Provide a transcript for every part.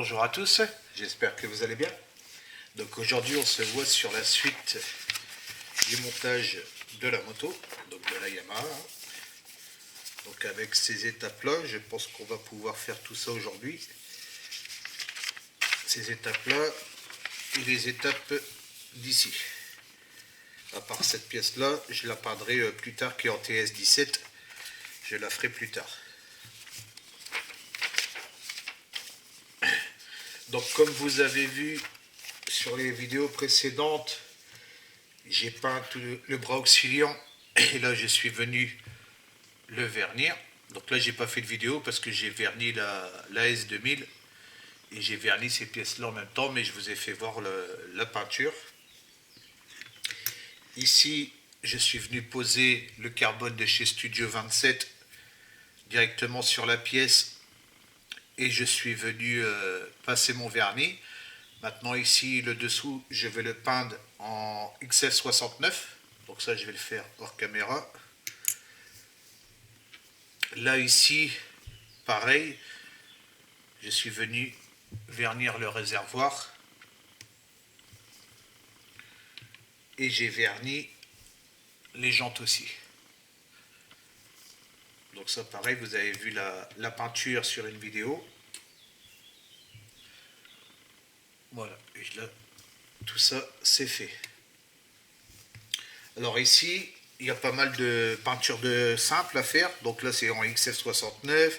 Bonjour à tous, j'espère que vous allez bien. Donc aujourd'hui on se voit sur la suite du montage de la moto, donc de la Yamaha. Donc avec ces étapes là, je pense qu'on va pouvoir faire tout ça aujourd'hui. Ces étapes là et les étapes d'ici. À part cette pièce là, je la peindrai plus tard qui est en TS17, je la ferai plus tard. Donc comme vous avez vu sur les vidéos précédentes, j'ai peint tout le bras auxiliant et là je suis venu le vernir. Donc là j'ai pas fait de vidéo parce que j'ai verni la S2000 et j'ai verni ces pièces là en même temps, mais je vous ai fait voir la peinture. Ici je suis venu poser le carbone de chez Studio 27 directement sur la pièce et je suis venu passer mon vernis. Maintenant ici le dessous je vais le peindre en XL69, donc ça je vais le faire hors caméra. Là ici pareil, je suis venu vernir le réservoir et j'ai verni les jantes aussi. Donc ça pareil, vous avez vu la peinture sur une vidéo. Voilà, et là, tout ça c'est fait. Alors ici, il y a pas mal de peinture de simple à faire. Donc là c'est en XF69,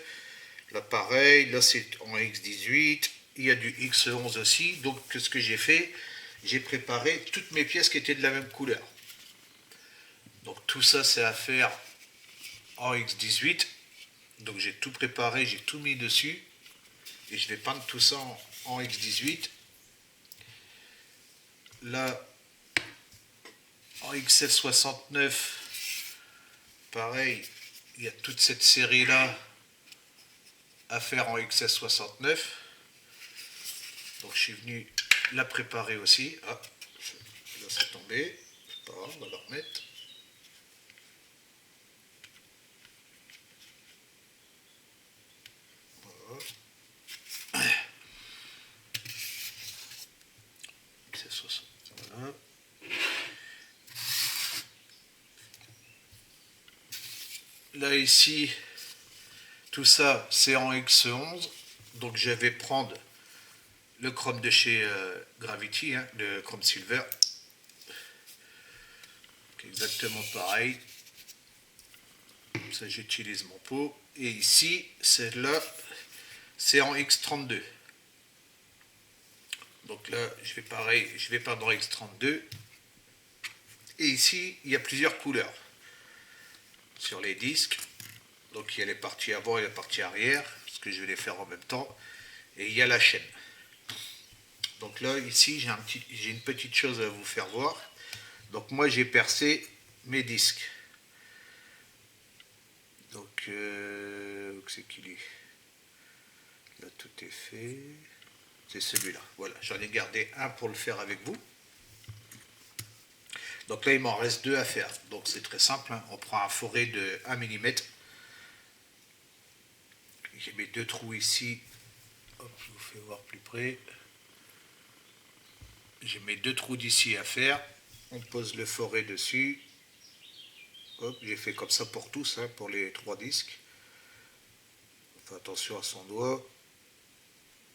là pareil, là c'est en X18, il y a du X11 aussi. Donc ce que j'ai fait, j'ai préparé toutes mes pièces qui étaient de la même couleur. Donc tout ça c'est à faire en X18. Donc j'ai tout préparé, j'ai tout mis dessus. Et je vais peindre tout ça en X18. Là, en XF69, pareil, il y a toute cette série là à faire en XF69. Donc je suis venu la préparer aussi. Ah, là c'est tombé. C'est pas grave, on va la remettre. Voilà. XF60. Voilà. Là ici, tout ça c'est en X11. Donc je vais prendre le chrome de chez Gravity, hein, le chrome silver. Exactement pareil. Ça j'utilise mon pot. Et ici, celle-là, c'est en X32. Donc là, je vais pareil, je vais peindre en X32. Et ici, il y a plusieurs couleurs sur les disques. Donc il y a les parties avant et la partie arrière, parce que je vais les faire en même temps. Et il y a la chaîne. Donc là, ici, j'ai une petite chose à vous faire voir. Donc moi, j'ai percé mes disques. Donc, où c'est qu'il est? Là, tout est fait. C'est celui-là. Voilà, j'en ai gardé un pour le faire avec vous. Donc là, il m'en reste deux à faire. Donc c'est très simple, hein. On prend un forêt de 1 mm. J'ai mes deux trous ici. Hop, je vous fais voir plus près. J'ai mes deux trous d'ici à faire. On pose le forêt dessus. Hop, j'ai fait comme ça pour tous, hein, pour les 3 disques. On fait attention à son doigt.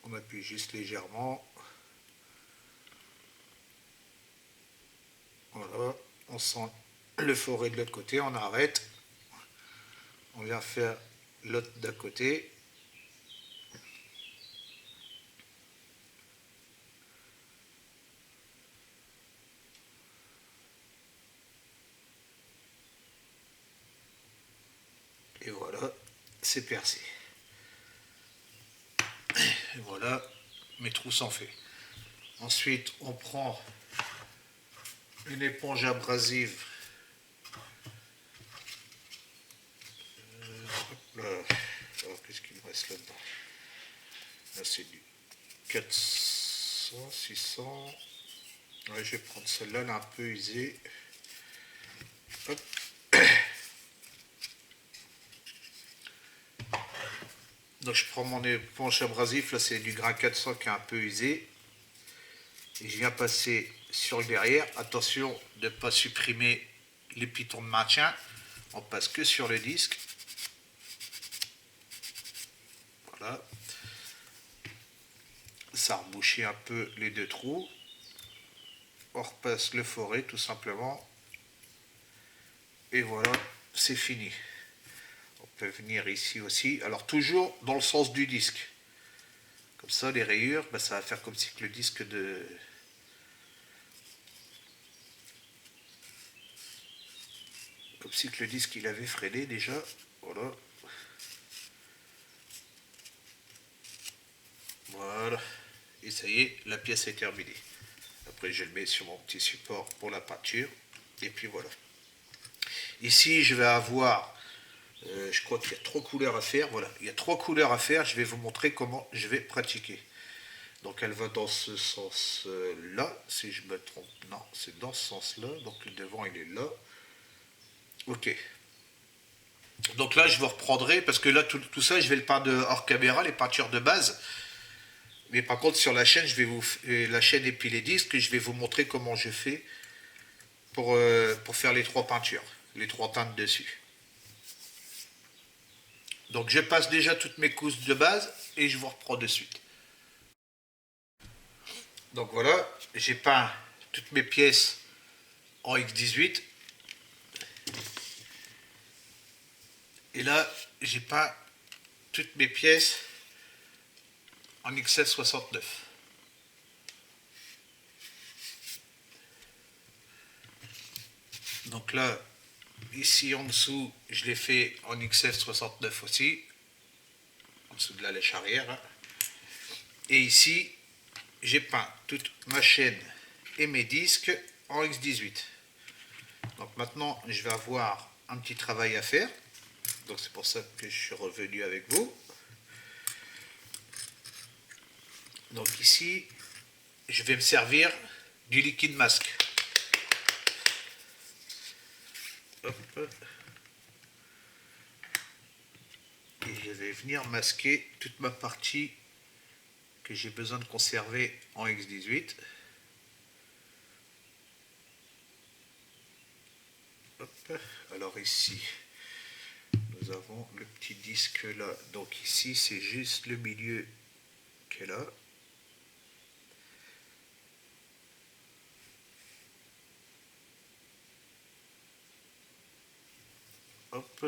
On appuie juste légèrement. Voilà, on sent le forêt de l'autre côté, on arrête. On vient faire l'autre d'à côté. Et voilà, c'est percé. Et voilà, mes trous sont faits. Ensuite, on prend une éponge abrasive. Qu'est-ce qu'il me reste là-dedans? Là, c'est du 400, 600. Ouais, je vais prendre celle-là, elle est un peu usée. Hop. Donc je prends mon éponge abrasif, là c'est du grain 400 qui est un peu usé. Et je viens passer sur le derrière. Attention de ne pas supprimer les pitons de maintien. On passe que sur le disque. Voilà. Ça rebouchit un peu les deux trous. On repasse le forêt tout simplement. Et voilà, c'est fini. On peut venir ici aussi. Alors toujours dans le sens du disque. Comme ça, les rayures, ben, ça va faire comme si le disque de... Comme si le disque il avait freiné déjà. Voilà. Voilà. Et ça y est, la pièce est terminée. Après, je le mets sur mon petit support pour la peinture. Et puis voilà. Ici, je vais avoir, je crois qu'il y a 3 couleurs à faire. Voilà, il y a 3 couleurs à faire. Je vais vous montrer comment je vais pratiquer. Donc, elle va dans ce sens-là. Si je me trompe, non, c'est dans ce sens-là. Donc, le devant, il est là. Ok. Donc là, je vous reprendrai, parce que là, tout ça, je vais le peindre hors caméra, les peintures de base. Mais par contre, sur la chaîne, je vais la chaîne et puis les disques, je vais vous montrer comment je fais pour faire les 3 peintures, les 3 teintes dessus. Donc je passe déjà toutes mes couches de base et je vous reprends de suite. Donc voilà, j'ai peint toutes mes pièces en X18. Et là, j'ai peint toutes mes pièces en XL69. Donc là, ici en dessous, je l'ai fait en XL69 aussi, en dessous de la lèche arrière. Hein. Et ici, j'ai peint toute ma chaîne et mes disques en X18. Donc maintenant, je vais avoir un petit travail à faire. Donc c'est pour ça que je suis revenu avec vous. Donc ici, je vais me servir du liquide masque. Hop. Et je vais venir masquer toute ma partie que j'ai besoin de conserver en X18. Hop. Alors ici, nous avons le petit disque là. Donc ici, c'est juste le milieu qui est là. Hop.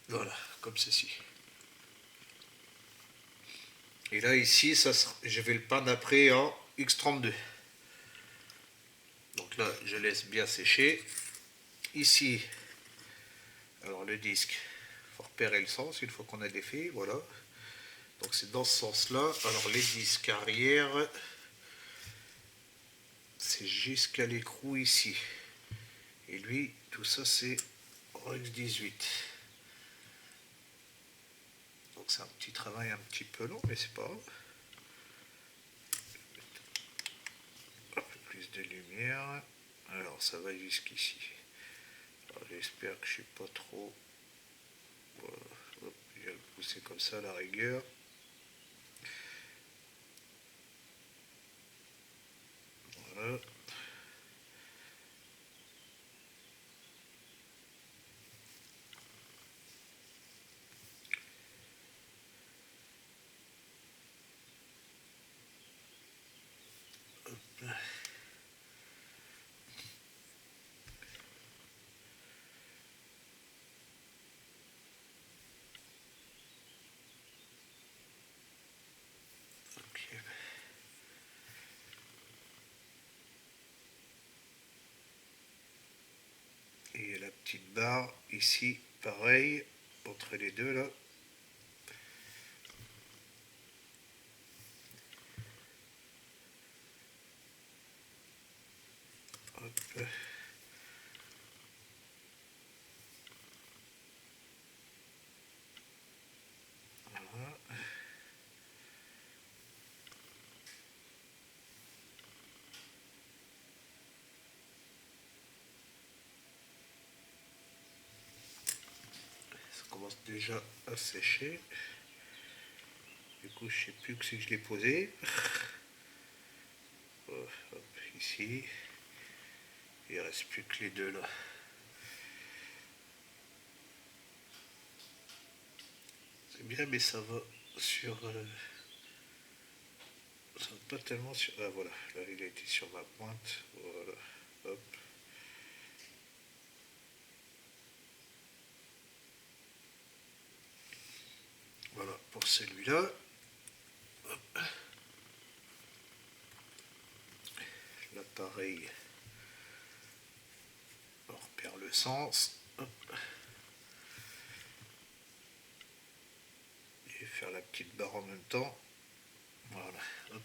Voilà, comme ceci. Et là, ici, je vais le peindre après en X32. Donc là, je laisse bien sécher. Ici, alors le disque, il faut repérer le sens une fois qu'on a défait, voilà. Donc c'est dans ce sens-là. Alors les disques arrière, c'est jusqu'à l'écrou ici. Et lui, tout ça, c'est X18. Donc c'est un petit travail un petit peu long, mais c'est pas grave. Un peu plus de lumière. Alors ça va jusqu'ici. J'espère que je ne suis pas trop... Voilà. Hop, je vais le pousser comme ça à la rigueur. Voilà. Hop. Ok. Et la petite barre ici, pareil, entre les deux là. Hop. Voilà. commence déjà à sécher. Du coup, je sais plus où c'est que je l'ai posé. Hop, ici. Il reste plus que les deux là. C'est bien, mais ça va sur... ça va pas tellement sur... Ah voilà, là il a été sur ma pointe. Voilà, hop. Voilà pour celui-là. Là pareil, on repère le sens. Hop. Et faire la petite barre en même temps. Voilà. Hop.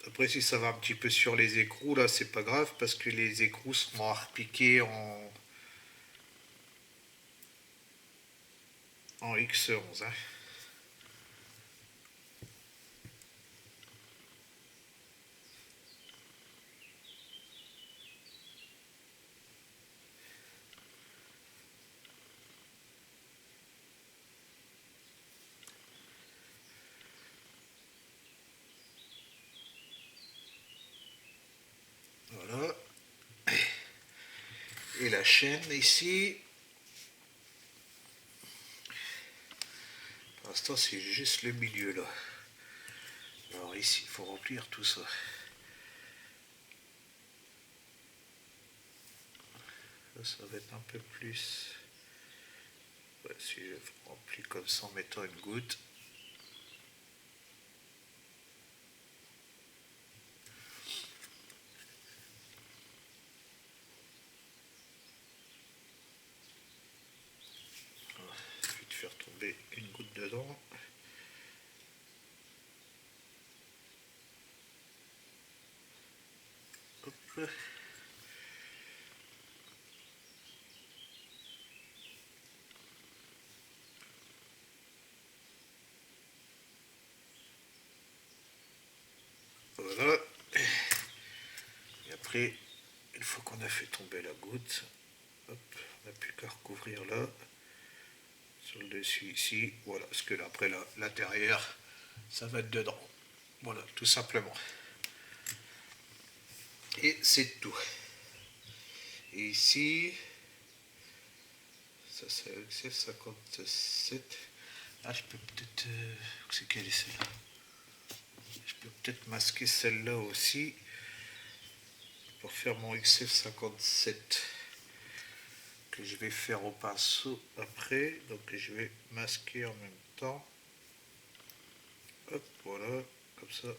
Après, si ça va un petit peu sur les écrous, là, c'est pas grave parce que les écrous seront repiqués en X11. Hein. Voilà. Et la chaîne ici. Pour l'instant, c'est juste le milieu là. Alors ici, il faut remplir tout ça. Là, ça va être un peu plus... Ouais, si je remplis comme ça en mettant une goutte. Voilà. Je vais te faire tomber une goutte dedans. Hop. Voilà. Et après, une fois qu'on a fait tomber la goutte, hop, on n'a plus qu'à recouvrir là, sur le dessus ici. Voilà, parce que là, après l'intérieur, ça va être dedans. Voilà, tout simplement. Et c'est tout. Et ici, ça c'est XF 57. Ah, je peux peut-être... c'est quelle est celle-là? Je peux peut-être masquer celle-là aussi pour faire mon XF 57 que je vais faire au pinceau après. Donc je vais masquer en même temps. Hop, voilà, comme ça.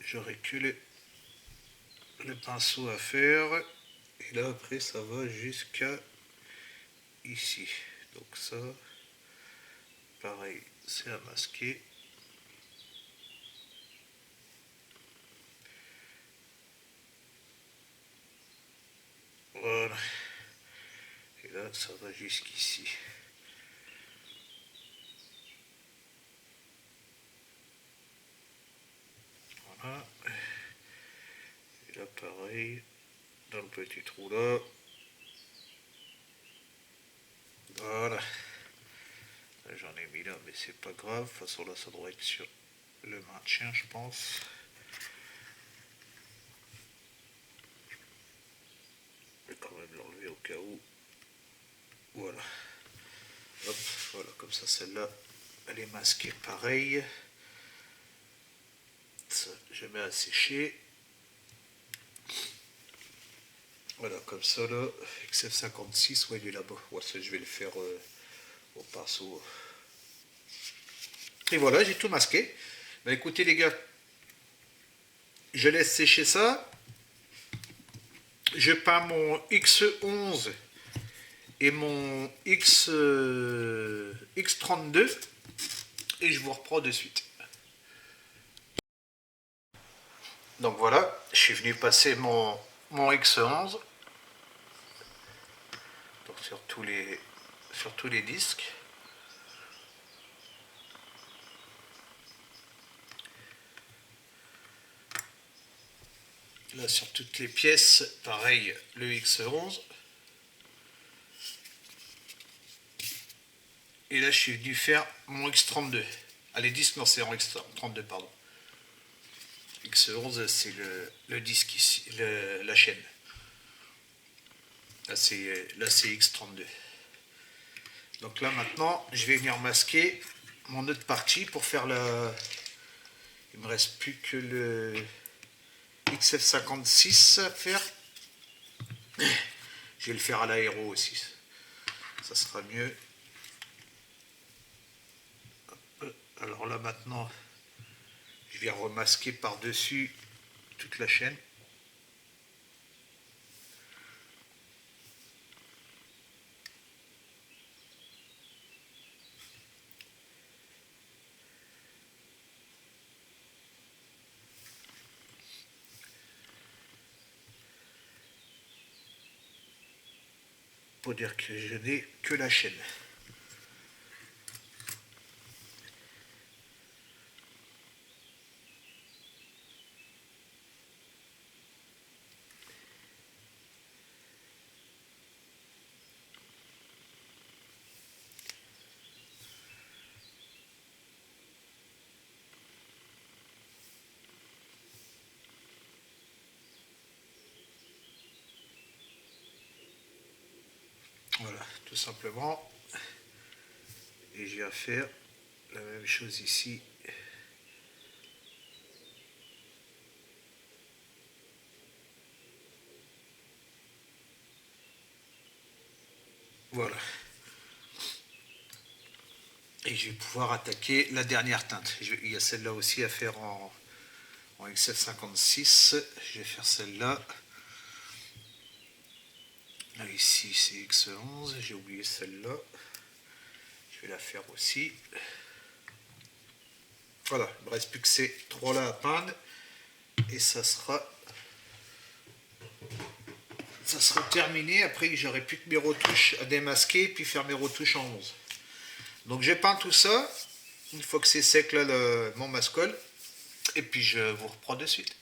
J'aurai que le pinceau à faire. Et là après ça va jusqu'à ici. Donc ça, pareil, c'est à masquer. Voilà. Et là, ça va jusqu'ici. Voilà. Et là, pareil, dans le petit trou là. Voilà. J'en ai mis là, mais c'est pas grave. De toute façon, là, ça doit être sur le maintien, je pense. Je vais quand même l'enlever au cas où. Voilà. Hop, voilà, comme ça, celle-là, elle est masquée pareil. Ça, je mets à sécher. Voilà, comme ça, là, XF56, ouais, il est là-bas. Ouais, ça, je vais le faire au pinceau. Et voilà, j'ai tout masqué. Bah écoutez les gars, je laisse sécher ça. Je peins mon X11 et mon X32 et je vous reprends de suite. Donc voilà, je suis venu passer mon X11 donc sur tous les sur tous les disques. Là sur toutes les pièces, pareil, le X11. Et là je suis venu faire mon X32. Ah, les disques, non, c'est en X32, pardon. X11, c'est le disque ici, la chaîne. Là c'est X32. Donc là maintenant, je vais venir masquer mon autre partie pour faire la... Il me reste plus que le XF56 à faire. Je vais le faire à l'aéro aussi. Ça sera mieux. Alors là maintenant, je vais remasquer par-dessus toute la chaîne. Pour dire que je n'ai que la chaîne. Voilà, tout simplement. Et j'ai à faire la même chose ici. Voilà. Et je vais pouvoir attaquer la dernière teinte. Il y a celle-là aussi à faire en XF56. Je vais faire celle-là. Là, ici, c'est X11. J'ai oublié celle-là. Je vais la faire aussi. Voilà, il ne me reste plus que ces trois-là à peindre. Et ça sera terminé. Après, j'aurai plus que mes retouches à démasquer, puis faire mes retouches en 11. Donc j'ai peint tout ça. Une fois que c'est sec, là, mon mascol. Et puis je vous reprends de suite.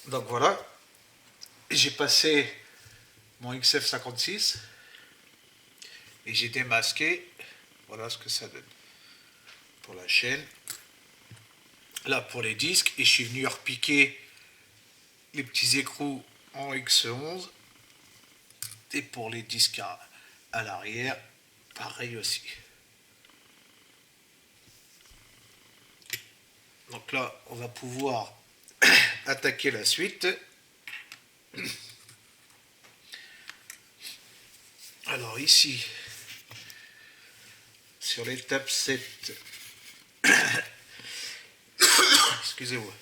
Donc voilà. J'ai passé mon XF56. Et j'ai démasqué. Voilà ce que ça donne. Pour la chaîne. Là pour les disques. Et je suis venu repiquer les petits écrous en X11. Et pour les disques à l'arrière, pareil aussi. Donc là, on va pouvoir attaquer la suite. Alors ici, sur l'étape 7, excusez-moi.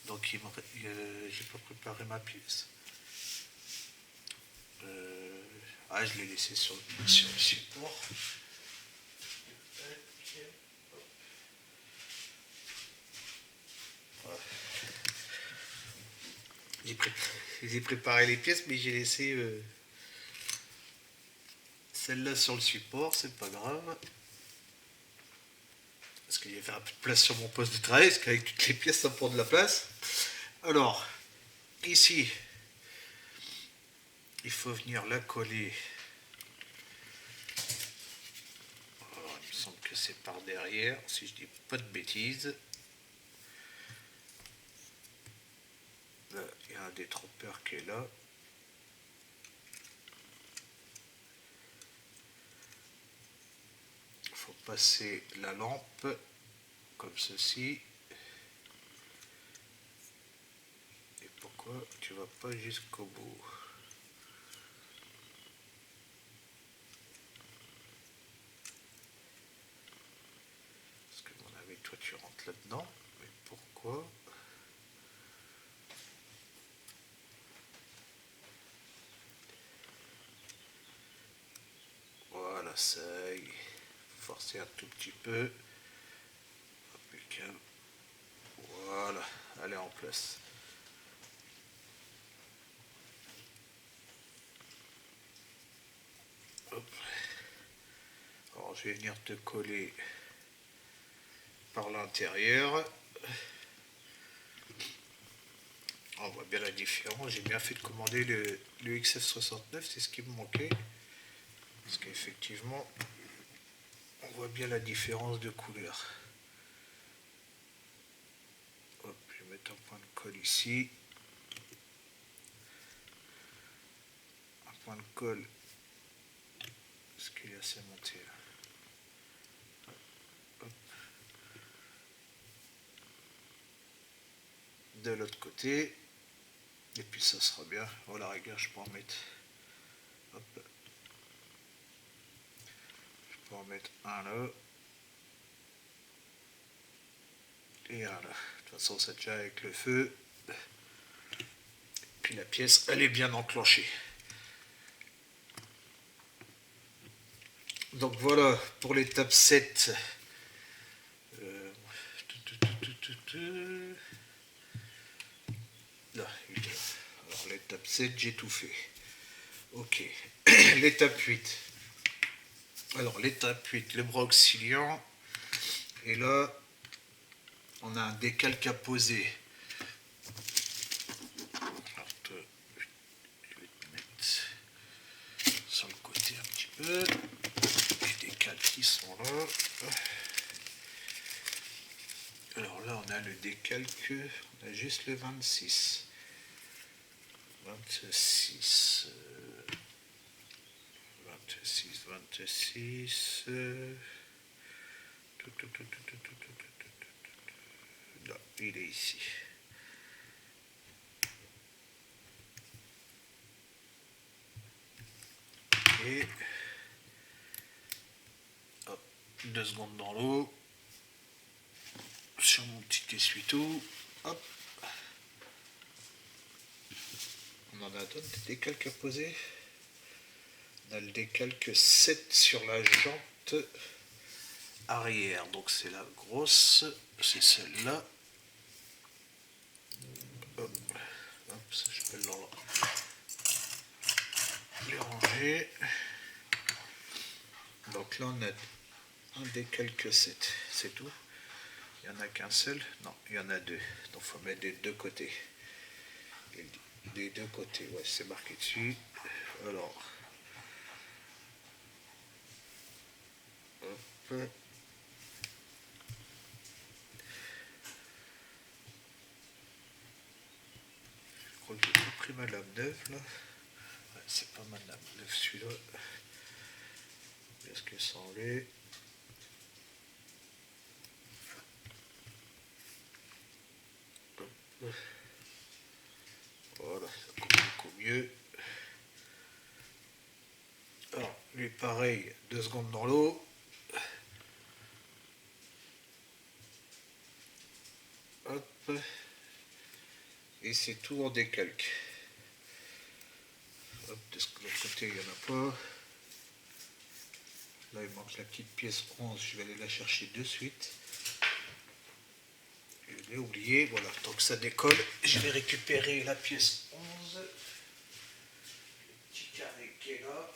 Donc j'ai pas préparé ma pièce. Je l'ai laissé sur le support. J'ai préparé les pièces, mais j'ai laissé celle-là sur le support, c'est pas grave. Parce qu'il y avait un peu de place sur mon poste de travail, parce qu'avec toutes les pièces, ça prend de la place. Alors, ici, il faut venir la coller. Alors, il me semble que c'est par derrière, si je dis pas de bêtises. Là, il y a un détrompeur qui est là. Il faut passer la lampe comme ceci. Et pourquoi tu vas pas jusqu'au bout? Parce que mon avis, toi tu rentres là-dedans. Mais pourquoi? Voilà, ça y est. Forcer un tout petit peu. Impeccable. Voilà, elle est en place. je vais venir te coller par l'intérieur. On voit bien la différence. J'ai bien fait de commander le XF69, c'est ce qui me manquait. Parce qu'effectivement, on voit bien la différence de couleur. Hop, je vais mettre un point de colle ici. Un point de colle. Parce qu'il est assez monté là. Hop. De l'autre côté. Et puis ça sera bien. Oh, la rigueur, je peux en mettre. Hop. Je peux en mettre un là. Et un là. De toute façon, c'est déjà avec le feu. Puis la pièce, elle est bien enclenchée. Donc voilà pour l'étape 7. Là, alors l'étape 7, j'ai tout fait. Ok. L'étape 8. Alors l'étape 8, le bras auxiliant. Et là, on a un décalque à poser. Alors, je vais te mettre sur le côté un petit peu. Les décalques qui sont là. Alors là, on a le décalque, on a juste le 26. 26. 26. Là, il est ici. Et hop, 2 secondes dans l'eau. Sur mon petit essuie-tout. Hop. On en a d'autres des décalques à poser. On a le décalque 7 sur la jante arrière. Donc c'est la grosse. C'est celle-là. Hop. Hop, ça je peux les ranger. Donc là on a un décalque 7. C'est tout. Il n'y en a qu'un seul. Non, il y en a deux. Donc il faut mettre des deux côtés. Et des deux côtés, ouais, c'est marqué dessus. Alors, hop. Je crois que j'ai pas pris ma lame neuve là. Ouais, c'est pas ma lame neuve celui-là. Est-ce que ça en est? Voilà, ça coupe beaucoup mieux. Alors, lui pareil, 2 secondes dans l'eau. Hop. Et c'est tout en décalque. Hop, de l'autre côté, il n'y en a pas. Là, il manque la petite pièce 11. Je vais aller la chercher de suite. Je l'ai oublié. Voilà, tant que ça décolle, je vais récupérer la pièce 11. Le petit carré qui est là.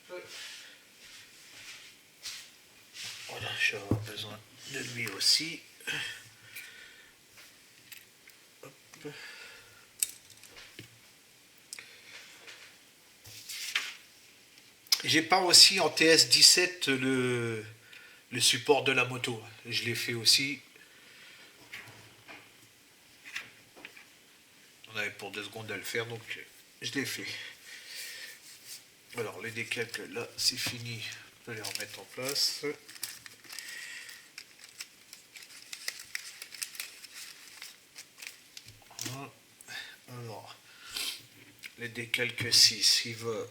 Hop. Voilà, je vais avoir besoin de lui aussi. Hop. J'ai pas aussi en TS17 le support de la moto. Je l'ai fait aussi. On avait pour 2 secondes à le faire, donc je l'ai fait. Alors les décalques, là c'est fini. On peut les remettre en place. Voilà. Alors, les décalques 6, il va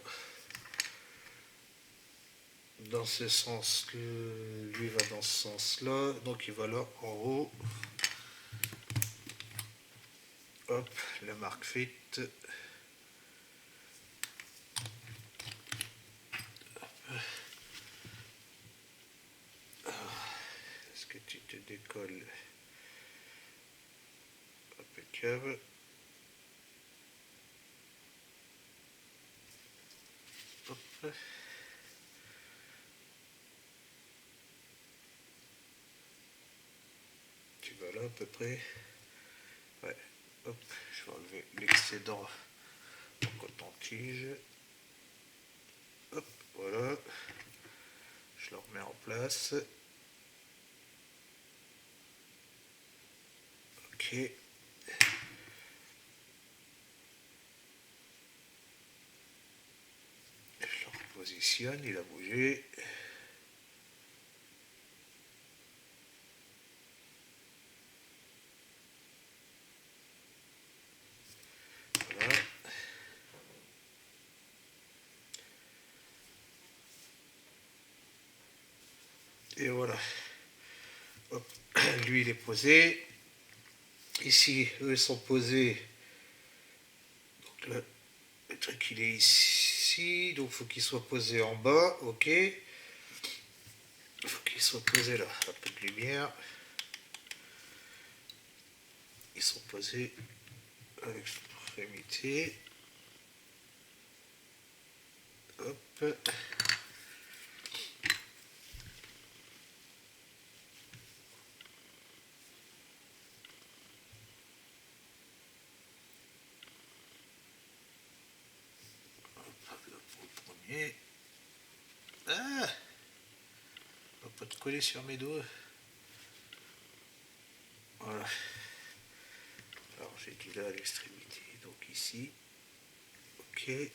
dans ce sens, lui va dans ce sens-là, donc il va là en haut. Hop, le marque fit. Est-ce que tu te décolles? Impeccable. Hop. peu près. Ouais, hop, je vais enlever l'excédent en coton-tige. Hop, voilà. Je le remets en place. Ok. Je le repositionne, il a bougé. Voilà. Et voilà. Hop. Lui, il est posé. Ici, eux sont posés. Donc là, le truc, il est ici. Donc, il faut qu'il soit posé en bas. Ok. Il faut qu'il soit posé là. Un peu de lumière. Ils sont posés à l'extrémité. Hop. Pour le premier. Ah, on va pas te coller sur mes doigts. Voilà. Alors j'ai dit là à l'extrémité, donc ici. Ok. Je suis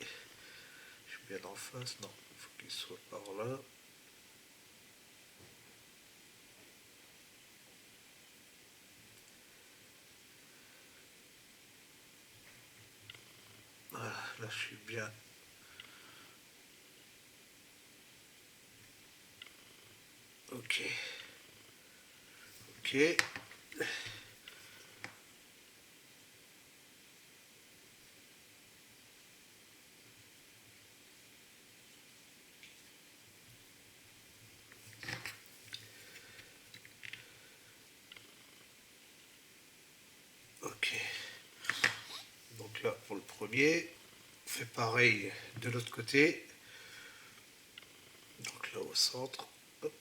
bien en face. Non, il faut qu'il soit par là. Voilà, là je suis bien. Ok. Ok. Ok. Donc là pour le premier, on fait pareil de l'autre côté. Donc là au centre. Hop.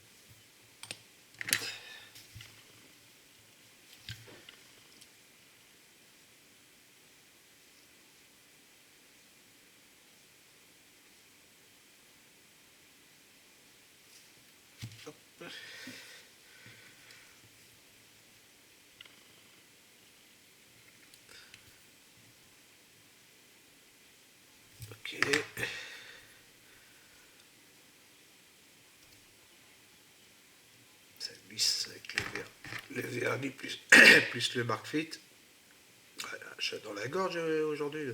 Hop. Ok. Ça glisse avec le vernis plus, plus le Mark Fit. Voilà, je suis dans la gorge aujourd'hui.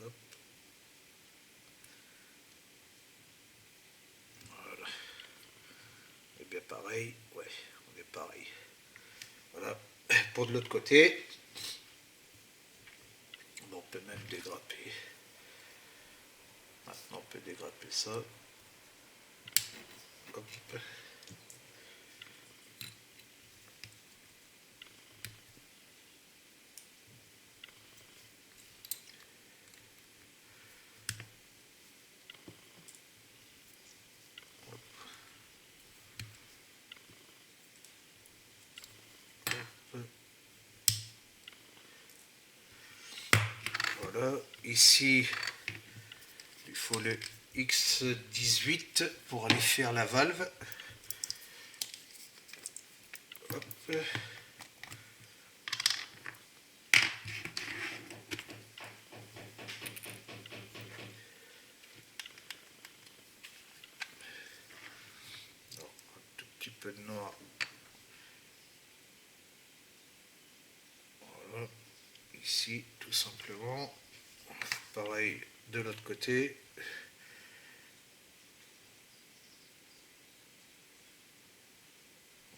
Hop, voilà. Et bien pareil, ouais, on est pareil. Voilà. Pour de l'autre côté, on peut même dégrapper. Maintenant on peut dégrapper ça. Hop. Voilà. Ici, il faut le X18 pour aller faire la valve. Hop. Non, un tout petit peu de noir. Voilà. Ici, tout simplement. Pareil de l'autre côté.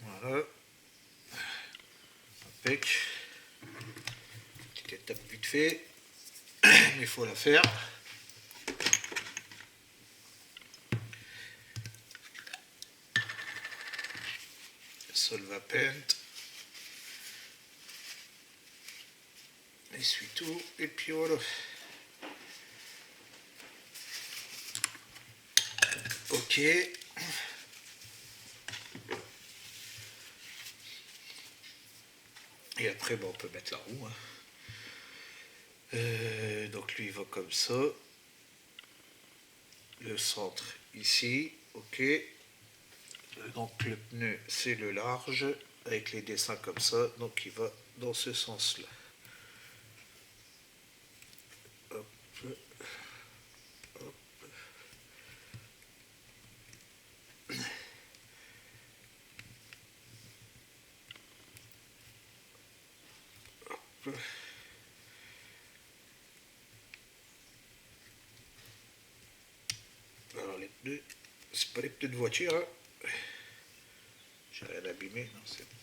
Voilà. Impec. Petite étape vite fait. Mais il faut la faire. Solvapent. Essuie tout. Et puis voilà. Ok. Et après, bon, on peut mettre la roue. Hein. Donc lui, il va comme ça. Le centre ici. Ok. Donc le pneu, c'est le large. Avec les dessins comme ça. Donc il va dans ce sens-là. Hop. Hop. Hop. Alors les pneus, c'est pas les pneus de voiture, hein. J'ai rien abîmé, non, c'est bon.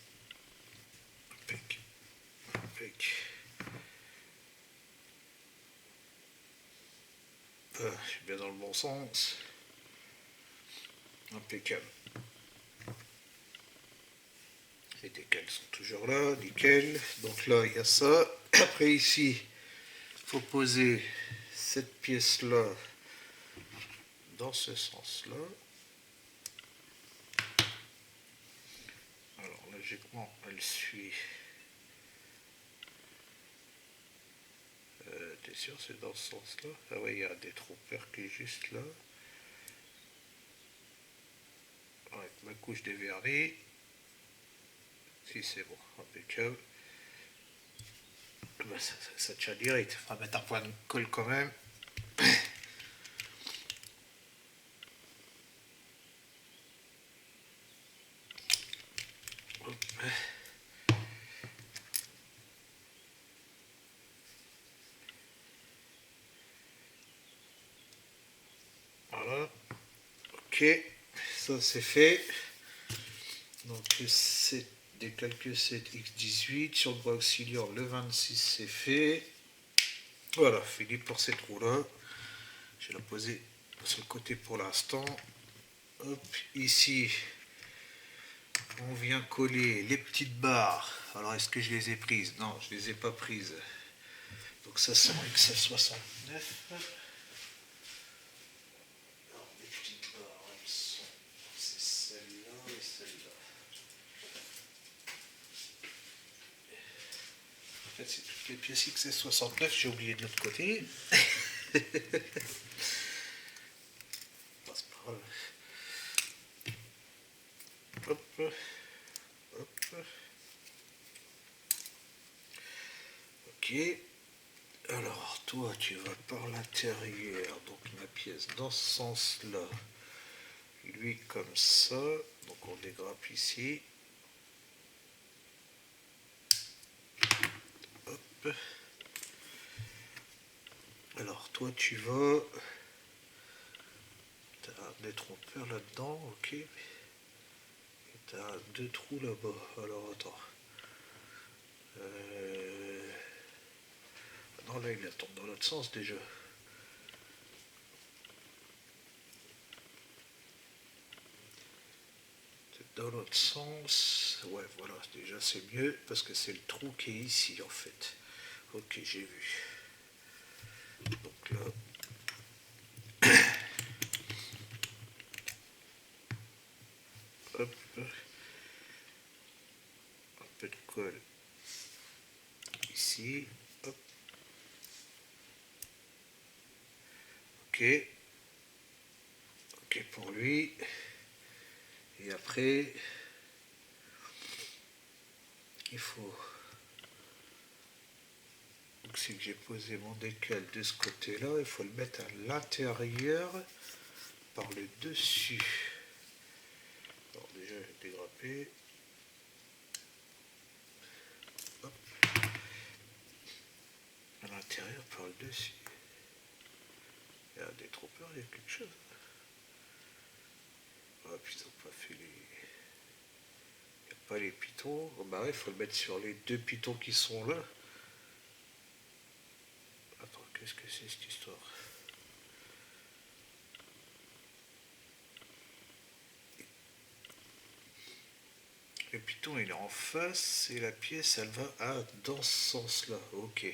Impec. Impec. Ah, je suis bien dans le bon sens. Impeccable. Les décals sont toujours là, nickel. Donc là, il y a ça. Après ici, il faut poser cette pièce-là dans ce sens-là. Alors logiquement, elle suit. T'es sûr c'est dans ce sens-là? Ah ouais, il y a un détrompeur qui est juste là. Avec ma couche de vernis. Si c'est bon, impeccable. Ben, ça tient direct. On va mettre un point de colle quand même. Hop. Voilà. Ok, ça c'est fait. Donc c'est décalque 7x18 sur le bras auxiliaire, le 26 c'est fait. Voilà, fini pour cette roue là. Je vais la poser sur le côté pour l'instant. Hop, ici on vient coller les petites barres. Alors est-ce que je les ai prises? Non, je les ai pas prises. Donc ça c'est un XF69. Alors les petites barres, elles sont, c'est celle-là et celle-là. En fait, c'est toutes les pièces XS69, j'ai oublié de l'autre côté. C'est pas grave. Hop, hop. Ok. Alors, toi, tu vas par l'intérieur, donc ma pièce dans ce sens-là. Lui comme ça. Donc on dégrappe ici. Hop. Alors, toi, tu vas. T'as un détrompeur là-dedans, ok. Et t'as deux trous là-bas. Alors, attends. Non, là, il tombe dans l'autre sens déjà. C'est dans l'autre sens. Ouais, voilà, déjà c'est mieux parce que c'est le trou qui est ici en fait. Ok, j'ai vu. Donc là. Hop. Un peu de colle ici. Hop. Ok. Ok pour lui. Et après, il faut. Donc c'est que j'ai posé mon décal de ce côté-là. Il faut le mettre à l'intérieur par le dessus. Alors déjà, je vais dégrapper. Hop. À l'intérieur par le dessus. Il y a des trompeurs, il y a quelque chose. Ah, puis ils n'ont pas fait les. Il n'y a pas les pitons. Oh, bah ouais, il faut le mettre sur les deux pitons qui sont là. Attends, qu'est-ce que c'est cette histoire? Le piton il est en face et la pièce elle va dans ce sens-là. Ok.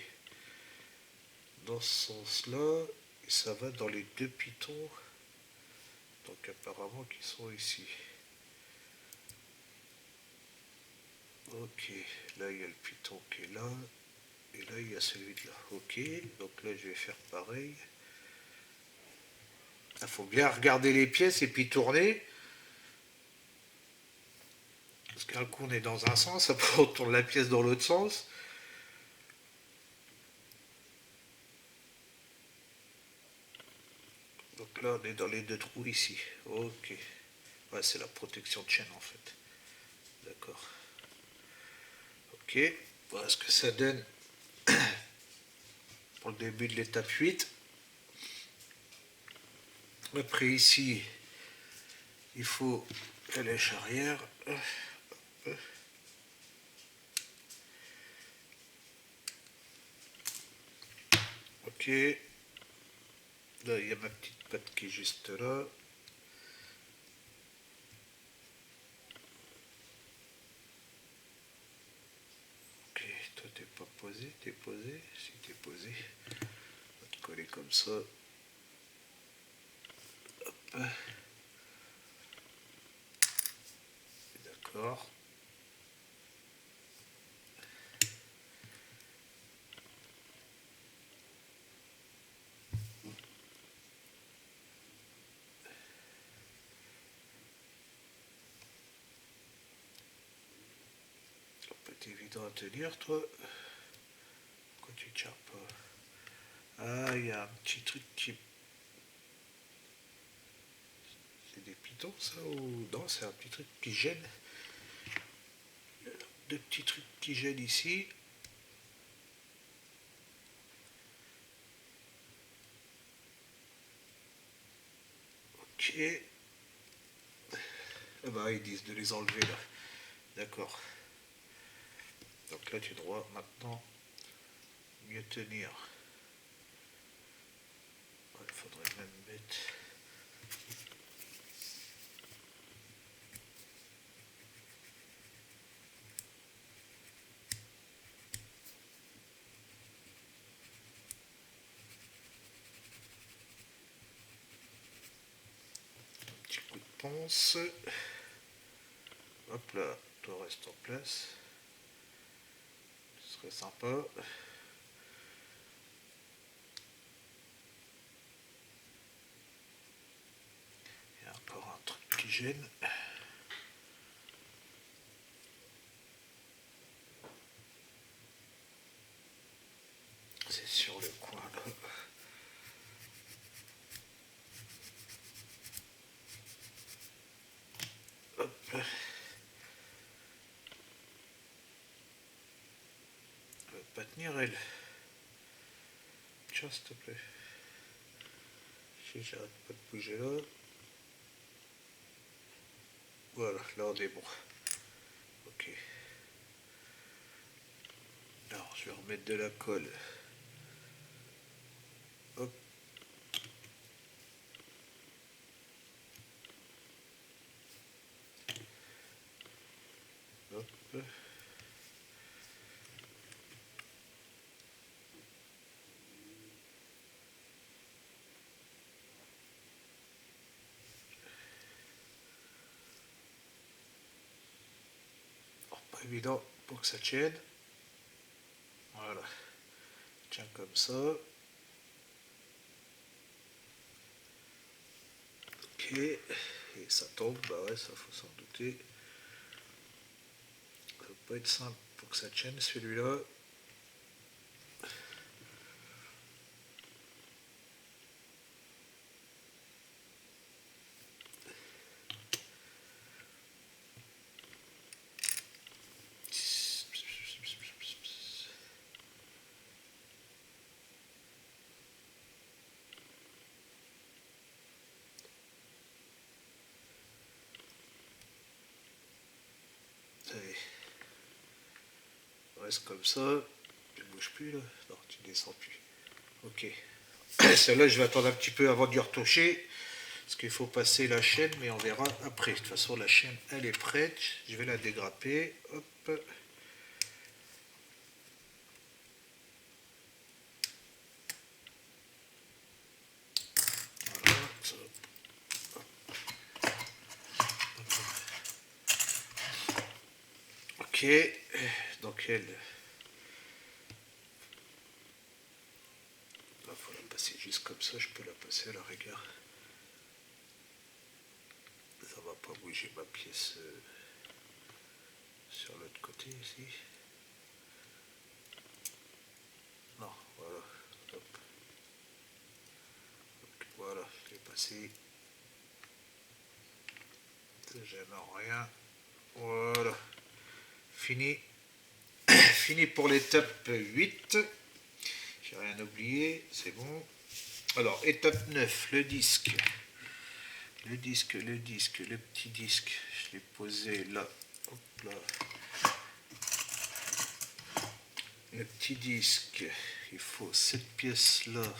Dans ce sens-là, et ça va dans les deux pitons. Donc apparemment qu'ils sont ici. Ok, là il y a le piton qui est là. Et là il y a celui de là. Ok, donc là je vais faire pareil. Il faut bien regarder les pièces et puis tourner. Parce qu'un coup on est dans un sens, après on tourne la pièce dans l'autre sens. Donc là on est dans les deux trous ici. Ok. Ouais, c'est la protection de chaîne en fait. D'accord. Ok. Voilà ce que ça donne pour le début de l'étape 8. Après ici, il faut la lèche arrière. Ok. Là, il y a ma petite patte qui est juste là. Ok, toi t'es pas posé, t'es posé. Si t'es posé, on va te coller comme ça. Hop. D'accord. Ça peut être évident à tenir, toi. Pourquoi tu tiens pas? Ah, il y a un petit truc qui. C'est des pitons, ça? Ou non, c'est un petit truc qui gêne. Deux petits trucs qui gênent ici. Ok. Ah bah, ils disent de les enlever là. D'accord. Donc là, tu dois maintenant mieux tenir. Il faudrait même mettre. Un petit coup de ponce. Hop là, toi reste en place. Ce serait sympa. Il y a encore un truc qui gêne. C'est sur le coin là. Hop. Elle va pas tenir elle. Tiens s'il te plaît. Si j'arrête pas de bouger là. Voilà, là on est bon. Ok. Alors je vais remettre de la colle. Hop. Hop. Alors, pas évident pour que ça tienne. Voilà. Tiens comme ça. Ok. Et ça tombe, bah ouais, ça faut s'en douter. Ça va pas être simple pour que ça tienne celui-là. Allez. Reste comme ça. Tu ne bouges plus là. Non, tu descends plus. Ok. Celle-là, je vais attendre un petit peu avant d'y retoucher. Parce qu'il faut passer la chaîne, mais on verra après. De toute façon, la chaîne, elle est prête. Je vais la dégrapper. Hop. Voilà. Ok, donc elle, il faut la passer juste comme ça, je peux la passer à la rigueur. Ça va pas bouger ma pièce sur l'autre côté ici. Non, voilà. Hop. Donc, voilà, je l'ai passé. Ça gêne rien. Voilà. Fini. Fini pour l'étape 8. J'ai rien oublié, c'est bon. Alors, étape 9, le disque. Le disque, le petit disque. Je l'ai posé là. Hop là. Le petit disque, il faut cette pièce-là.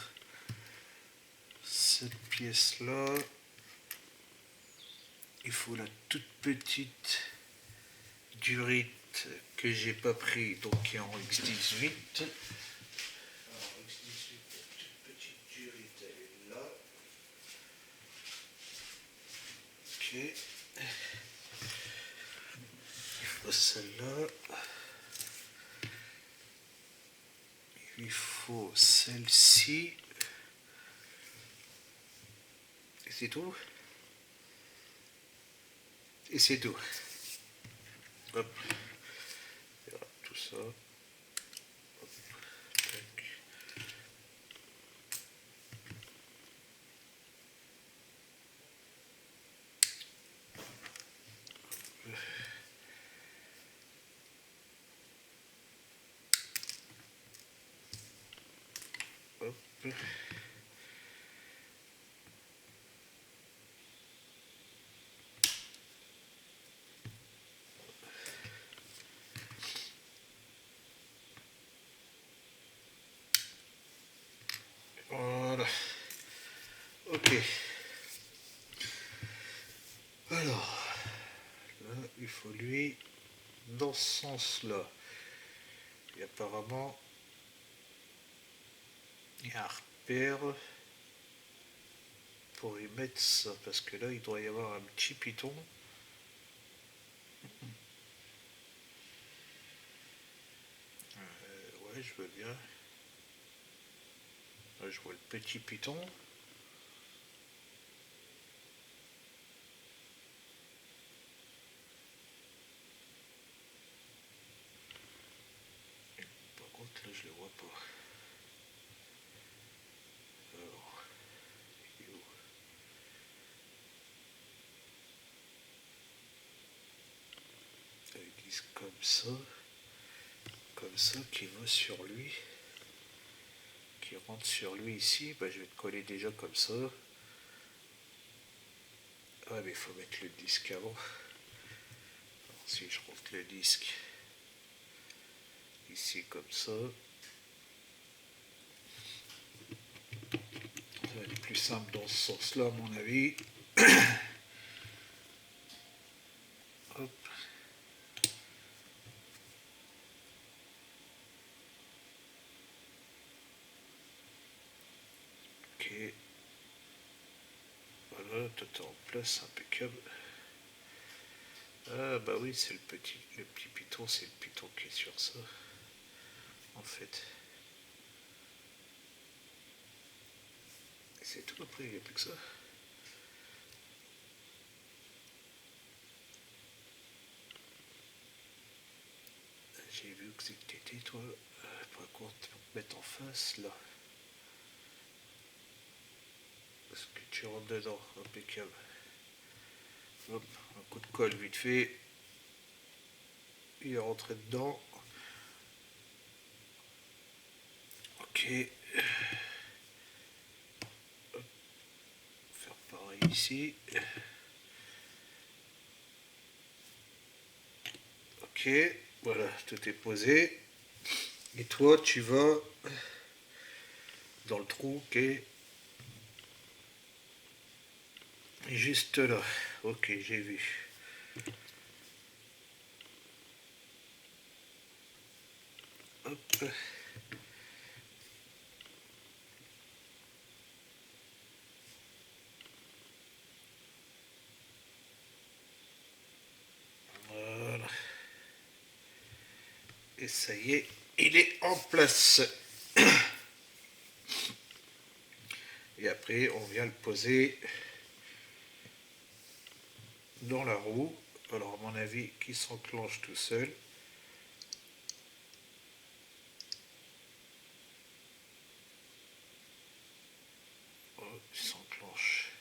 Cette pièce-là. Il faut la toute petite durite que j'ai pas pris, donc qui est en X18. Alors, X18, la toute petite durite, elle est là. Ok. Il faut celle-là. Il faut celle-ci. Et c'est tout. Et c'est tout. Hop. Voilà, tout ça. Hop. Tac. Hop. Voilà. Ok. Alors, là, il faut lui dans ce sens-là. Et apparemment, il y a un repère pour y mettre ça, parce que là, il doit y avoir un petit piton. Ouais, je veux bien. Là, je vois le petit piton. Par contre, là, je le vois pas. Alors, il est où? Ils disent comme ça, qui va sur lui, qui rentre sur lui ici. Bah, je vais te coller déjà comme ça. Ah, mais il faut mettre le disque avant. Alors, si je rentre le disque ici comme ça, ça va être plus simple dans ce sens-là, à mon avis. Hop. Ok. Voilà, tout est en place, impeccable. Ah bah oui, c'est le petit piton, c'est le piton qui est sur ça, en fait. C'est tout, après, il n'y a plus que ça. J'ai vu que c'était toi. Par contre, pour te mettre en face, là. Parce que tu rentres dedans, impeccable. Hop, un coup de colle vite fait. Il est rentré dedans. Ok. Hop. Faire pareil ici. Ok. Voilà, tout est posé. Et toi, tu vas dans le trou qui est juste là. Ok, j'ai vu. Hop. Voilà. ça y est, il est en place. Et après, on vient le poser dans la roue. Alors, à mon avis, qui s'enclenche tout seul. Oh, il s'enclenche.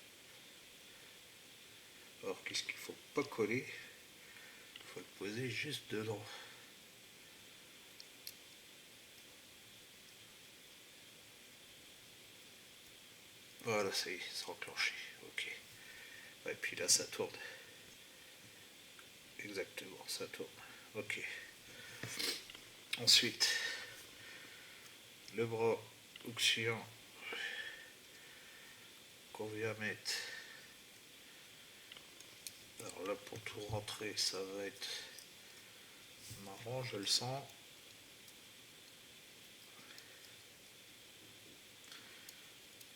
Alors, qu'est-ce qu'il faut pas coller? Il faut le poser juste dedans. Voilà, ça y est, c'est enclenché. Ok. Et puis là, ça tourne. Exactement, ça tourne. Ok. Ensuite, le bras oxyant qu'on vient mettre. Alors là, pour tout rentrer, ça va être marrant, je le sens.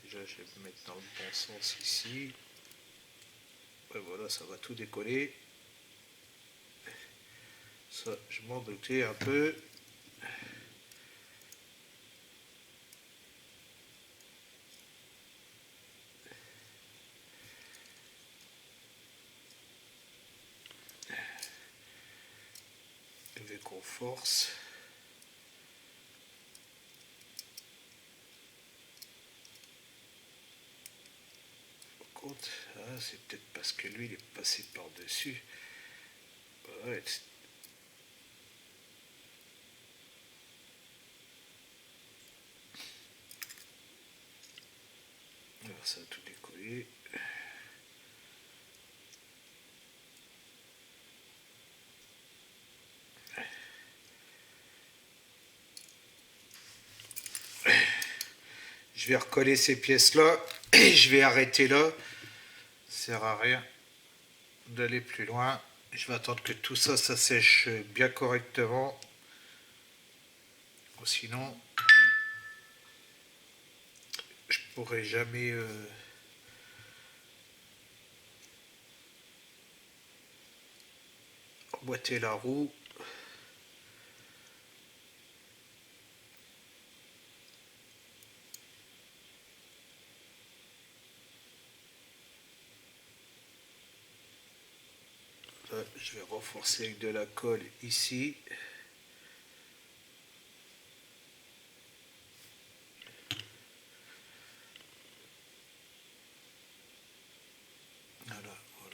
Déjà, je vais me mettre dans le bon sens ici. Et voilà, ça va tout décoller. Ça, je m'en doutais un peu. Vu qu'on force. Ah, c'est peut-être parce que lui il est passé par-dessus. Ouais. Alors ça a tout décollé. Je vais recoller ces pièces là et je vais arrêter là. Ça sert à rien d'aller plus loin. Je vais attendre que tout ça, ça sèche bien correctement. Sinon, je pourrais jamais emboîter la roue. Là, je vais renforcer avec de la colle ici.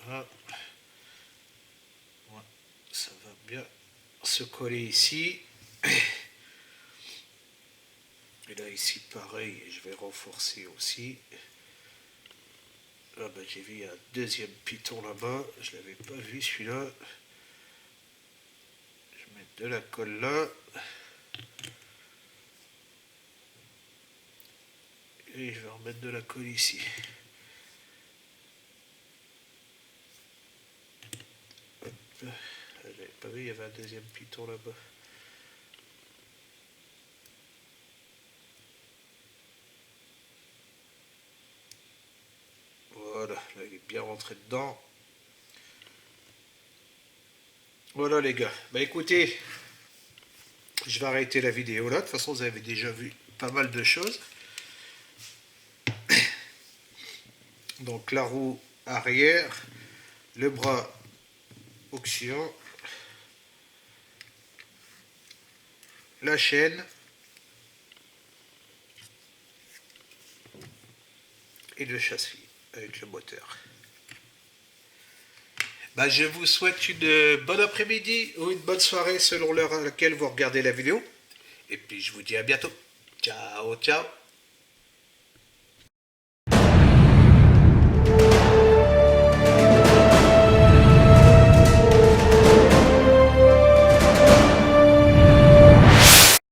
Voilà. Ouais, ça va bien se coller ici. Et là ici pareil, je vais renforcer aussi. Là ben, j'ai vu un deuxième piton là-bas, je l'avais pas vu celui-là. Je vais mettre de la colle là. Et je vais remettre de la colle ici. J'avais pas vu, il y avait un deuxième piton là-bas. Voilà, là il est bien rentré dedans. Voilà les gars. Bah écoutez, je vais arrêter la vidéo là. De toute façon, vous avez déjà vu pas mal de choses. Donc la roue arrière, le bras oxyant, la chaîne et le châssis avec le moteur. Bah, je vous souhaite une bonne après-midi ou une bonne soirée selon l'heure à laquelle vous regardez la vidéo. Et puis je vous dis à bientôt. Ciao, ciao.